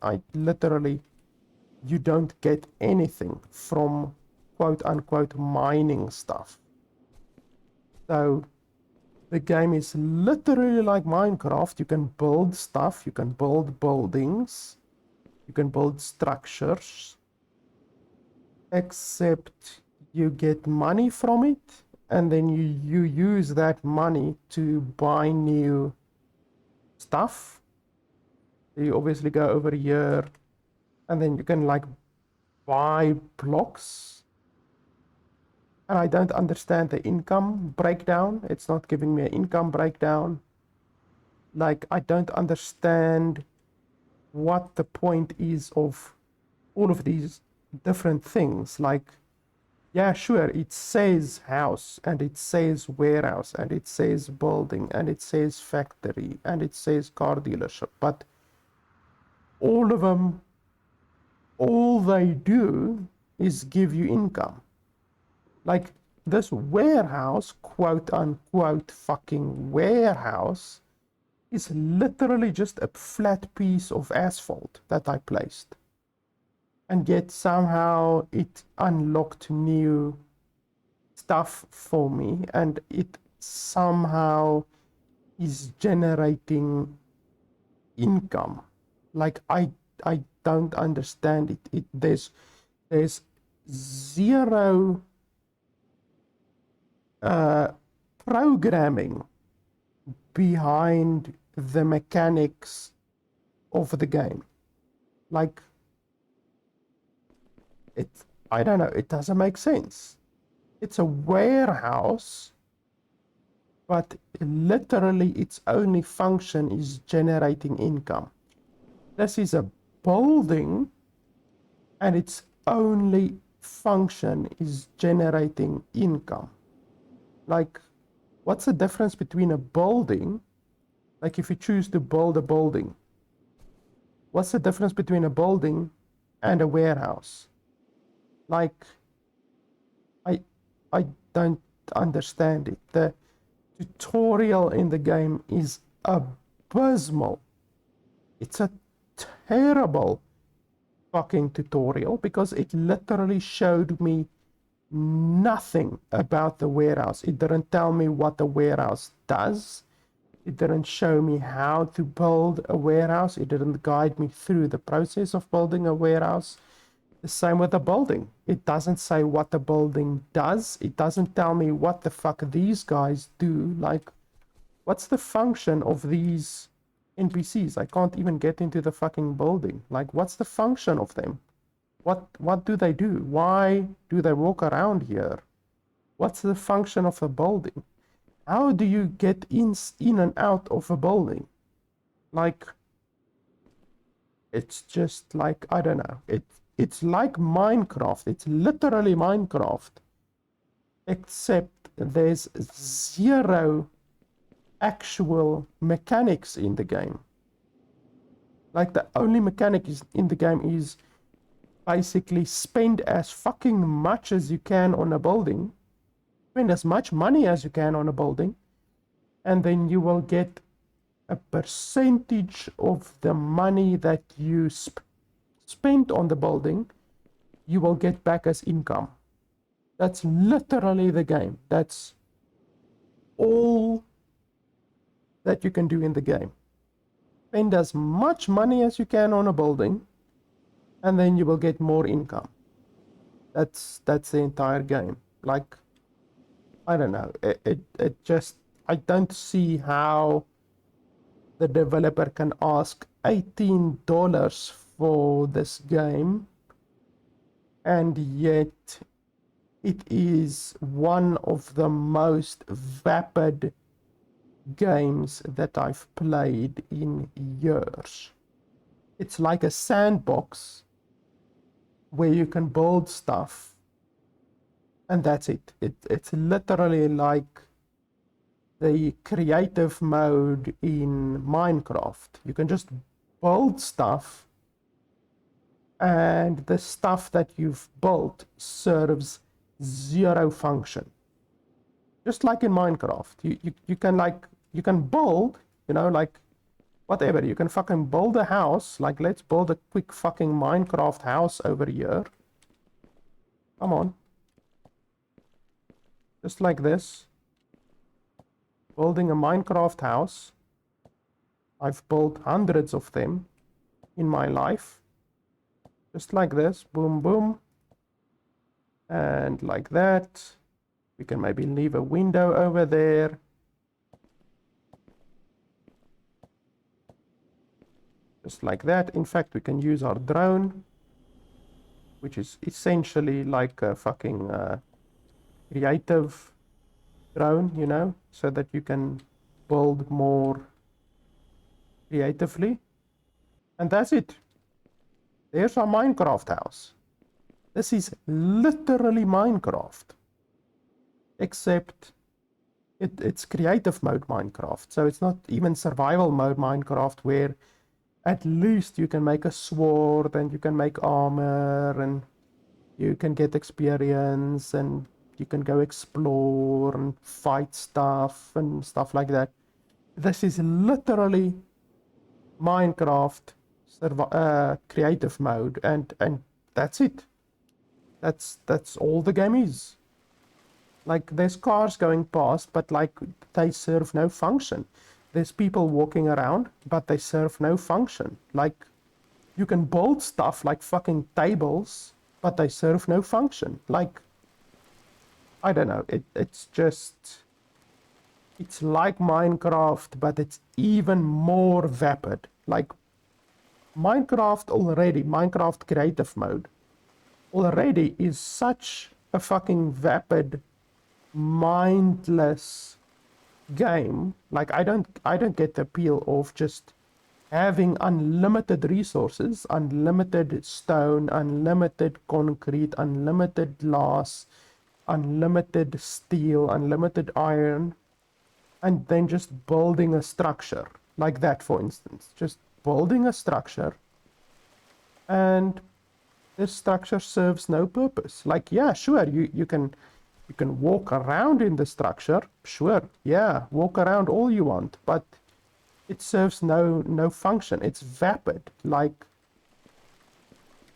You don't get anything from quote unquote mining stuff. So the game is literally like Minecraft. You can build stuff, you can build buildings, you can build structures, except you get money from it, and then you use that money to buy new stuff. You obviously go over here, and then you can like buy blocks. And I don't understand the income breakdown. It's not giving me an income breakdown. Like, I don't understand what the point is of all of these different things. Like, yeah, sure, it says house, and it says warehouse, and it says building, and it says factory, and it says car dealership, but all of them, all they do is give you income. Like, this warehouse, quote unquote fucking warehouse, is literally just a flat piece of asphalt that I placed. And yet somehow it unlocked new stuff for me, and it somehow is generating income. Like I don't understand it. There's zero programming behind the mechanics of the game. Like, I don't know, it doesn't make sense. It's a warehouse, but literally its only function is generating income. This is a building, and its only function is generating income. Like, what's the difference between a building? Like, if you choose to build a building, what's the difference between a building and a warehouse? Like, I don't understand it. The tutorial in the game is abysmal. It's a terrible fucking tutorial because it literally showed me nothing about the warehouse. It didn't tell me what the warehouse does. It didn't show me how to build a warehouse. It didn't guide me through the process of building a warehouse. The same with the building. It doesn't say what the building does. It doesn't tell me what the fuck these guys do. Like, what's the function of these NPCs? I can't even get into the fucking building. Like, what's the function of them? What do they do? Why do they walk around here? What's the function of the building? How do you get in and out of a building? Like, it's just like, I don't know. It's like Minecraft. It's literally Minecraft. Except there's zero actual mechanics in the game. Like, the only mechanic in the game is basically spend as fucking much as you can on a building. Spend as much money as you can on a building, and then you will get a percentage of the money that you spent on the building, you will get back as income. That's literally the game. That's all that you can do in the game. Spend as much money as you can on a building, and then you will get more income. That's the entire game. Like, I don't know. It just, I don't see how the developer can ask $18 for this game, and yet it is one of the most vapid games that I've played in years. It's like a sandbox where you can build stuff, and that's it. It's literally like the creative mode in Minecraft. You can just build stuff, and the stuff that you've built serves zero function. Just like in Minecraft, you can you can build, you know, like whatever. You can fucking build a house. Like, let's build a quick fucking Minecraft house over here. Come on. Just like this. Building a Minecraft house. I've built hundreds of them in my life. Just like this. Boom, boom. And like that. We can maybe leave a window over there. Just like that. In fact, we can use our drone, which is essentially like a fucking creative drone, you know, so that you can build more creatively. And that's it. There's our Minecraft house. This is literally Minecraft, except it's creative mode Minecraft. So it's not even survival mode Minecraft, where at least you can make a sword and you can make armor and you can get experience and you can go explore and fight stuff and stuff like that. This is literally Minecraft creative mode, and that's it. That's all the game is. Like, there's cars going past, but like they serve no function. There's people walking around, but they serve no function. Like, you can build stuff like fucking tables, but they serve no function. Like, I don't know. It's just, it's like Minecraft, but it's even more vapid. Like, Minecraft creative mode already is such a fucking vapid, mindless game. Like, I don't get the appeal of just having unlimited resources, unlimited stone, unlimited concrete, unlimited glass, unlimited steel, unlimited iron, and then just building a structure like that, for instance. Just building a structure, and this structure serves no purpose. Like, yeah, sure, you can walk around in the structure, sure, yeah, walk around all you want, but it serves no function. It's vapid. Like,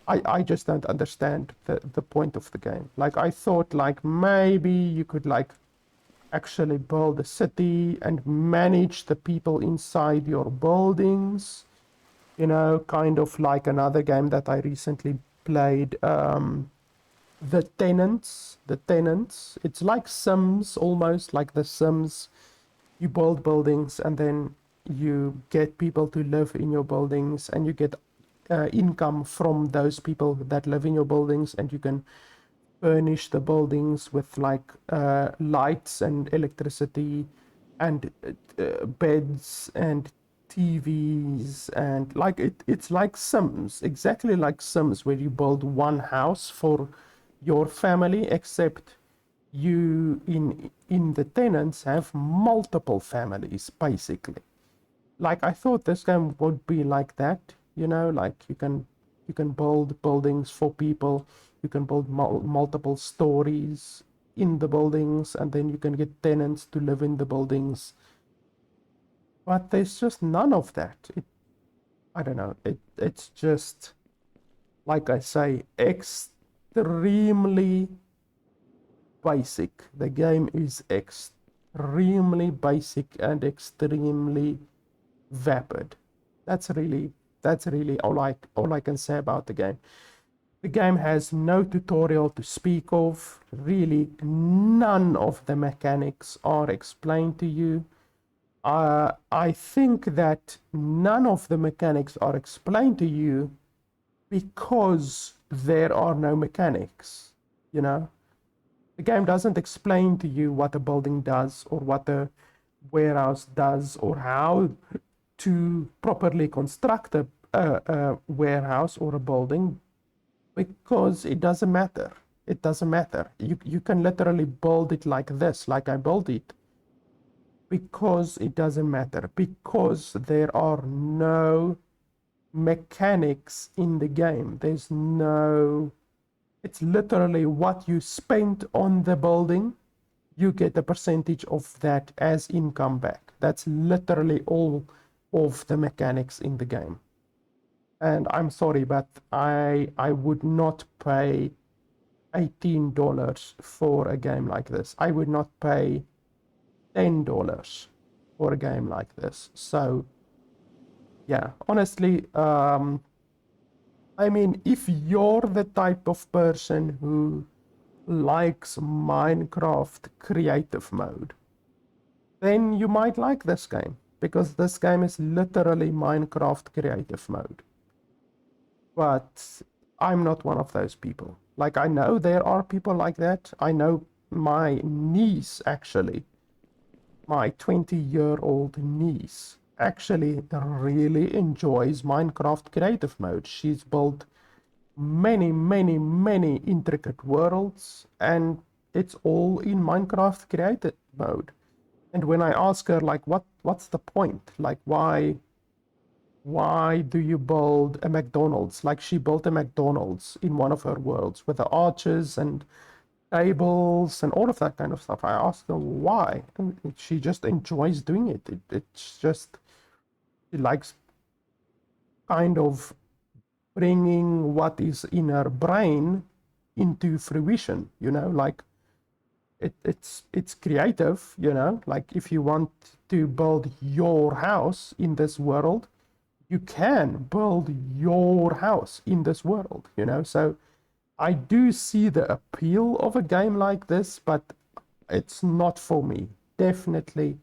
I just don't understand the point of the game. Like, I thought like maybe you could like actually build a city and manage the people inside your buildings, you know, kind of like another game that I recently played, the Tenants. It's like Sims, almost like the Sims. You build buildings and then you get people to live in your buildings, and you get income from those people that live in your buildings, and you can furnish the buildings with like lights and electricity and beds and TVs, and like it's like Sims, exactly like Sims, where you build one house for your family, except you in the Tenants have multiple families, basically. Like, I thought this game would be like that, you know, like you can build buildings for people, you can build multiple stories in the buildings, and then you can get tenants to live in the buildings. But there's just none of that. I don't know, it's just, like I say, extremely basic. The game is extremely basic and extremely vapid. That's really all I can say about the game. The game has no tutorial to speak of. Really, none of the mechanics are explained to you. I think that none of the mechanics are explained to you because there are no mechanics, you know? The game doesn't explain to you what a building does, or what a warehouse does, or how to properly construct a warehouse or a building, because it doesn't matter. It doesn't matter. You can literally build it like this, like I built it. because it doesn't matter, because there are no mechanics in the game. There's no, it's literally what you spent on the building, you get a percentage of that as income back. That's literally all of the mechanics in the game. And I'm sorry, but I would not pay $18 for a game like this. I would not pay $10 for a game like this. So yeah, honestly, I mean, if you're the type of person who likes Minecraft creative mode, then you might like this game, because this game is literally Minecraft creative mode. But I'm not one of those people. Like, I know there are people like that. I know my niece, actually, my 20-year-old niece, actually really enjoys Minecraft creative mode. She's built many, many, many intricate worlds, and it's all in Minecraft creative mode. And when I ask her, like, what's the point? Like, why do you build a McDonald's? Like, she built a McDonald's in one of her worlds with the arches and tables and all of that kind of stuff. I asked her why, and she just enjoys doing it. It's just, she likes kind of bringing what is in her brain into fruition, you know, like it's creative, you know, like if you want to build your house in this world, you can build your house in this world, you know. So I do see the appeal of a game like this, but it's not for me. Definitely,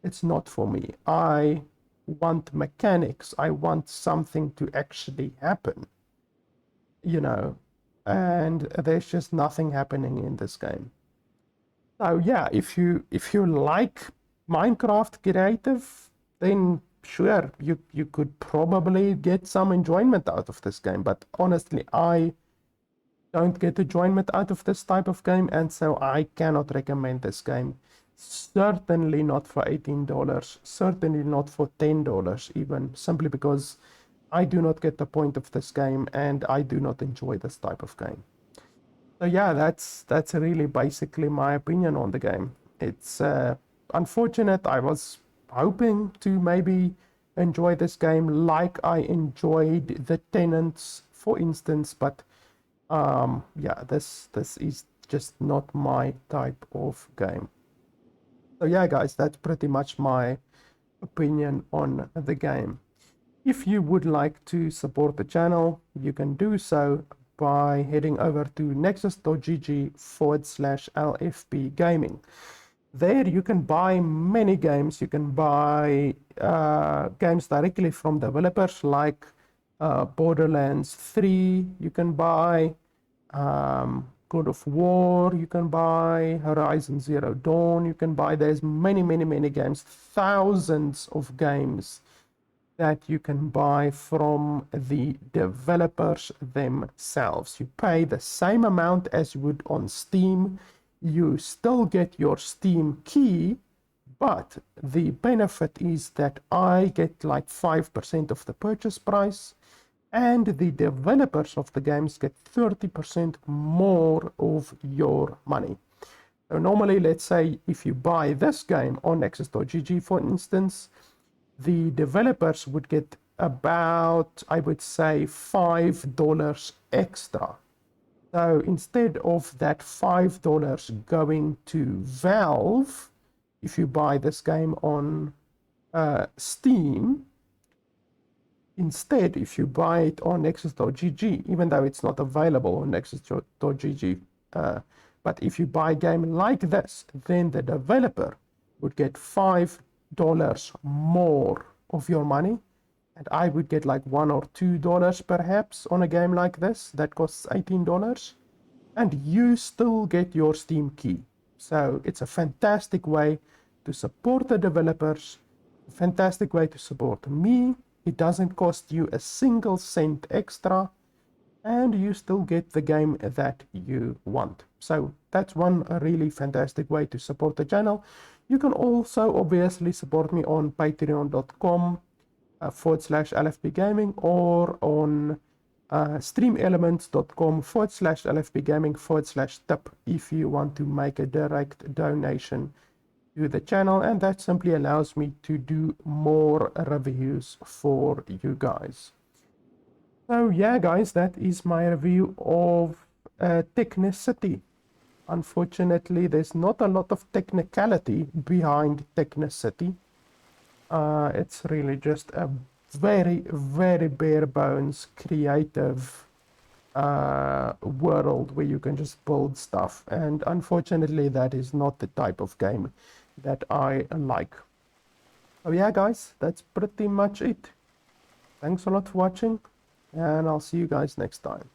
it's not for me. I want mechanics. I want something to actually happen, you know, and there's just nothing happening in this game. So yeah, if you like Minecraft creative, then sure, you could probably get some enjoyment out of this game. But honestly, I don't get enjoyment out of this type of game, and so I cannot recommend this game. Certainly not for $18, certainly not for $10 even, simply because I do not get the point of this game and I do not enjoy this type of game. So yeah, that's really basically my opinion on the game. It's unfortunate. I was hoping to maybe enjoy this game like I enjoyed the Tenants, for instance, but yeah, this is just not my type of game. So yeah, guys, that's pretty much my opinion on the game. If you would like to support the channel, you can do so by heading over to nexus.gg/LFP gaming. There you can buy many games. You can buy games directly from developers like Borderlands 3. You can buy God of War. You can buy Horizon Zero Dawn. You can buy, there's many, many, many games, thousands of games that you can buy from the developers themselves. You pay the same amount as you would on Steam. You still get your Steam key, but the benefit is that I get like 5% of the purchase price, and the developers of the games get 30% more of your money. So normally, let's say if you buy this game on Nexus.gg, for instance, the developers would get about, I would say, $5 extra. So instead of that $5 going to Valve, if you buy this game on Steam, instead, if you buy it on Nexus.gg, even though it's not available on Nexus.gg, but if you buy a game like this, then the developer would get $5 more of your money, and I would get like $1 or $2 perhaps on a game like this that costs $18, and you still get your Steam key. So it's a fantastic way to support the developers, a fantastic way to support me. It doesn't cost you a single cent extra, and you still get the game that you want. So that's one really fantastic way to support the channel. You can also obviously support me on patreon.com /LFP Gaming, or on streamelements.com /LFP Gaming /tip if you want to make a direct donation to the channel, and that simply allows me to do more reviews for you guys. So yeah, guys, that is my review of Technicity. Unfortunately, there's not a lot of technicality behind Technicity. It's really just a very, very bare bones creative world where you can just build stuff. And unfortunately, that is not the type of game that I like. So yeah, guys, that's pretty much it. Thanks a lot for watching, and I'll see you guys next time.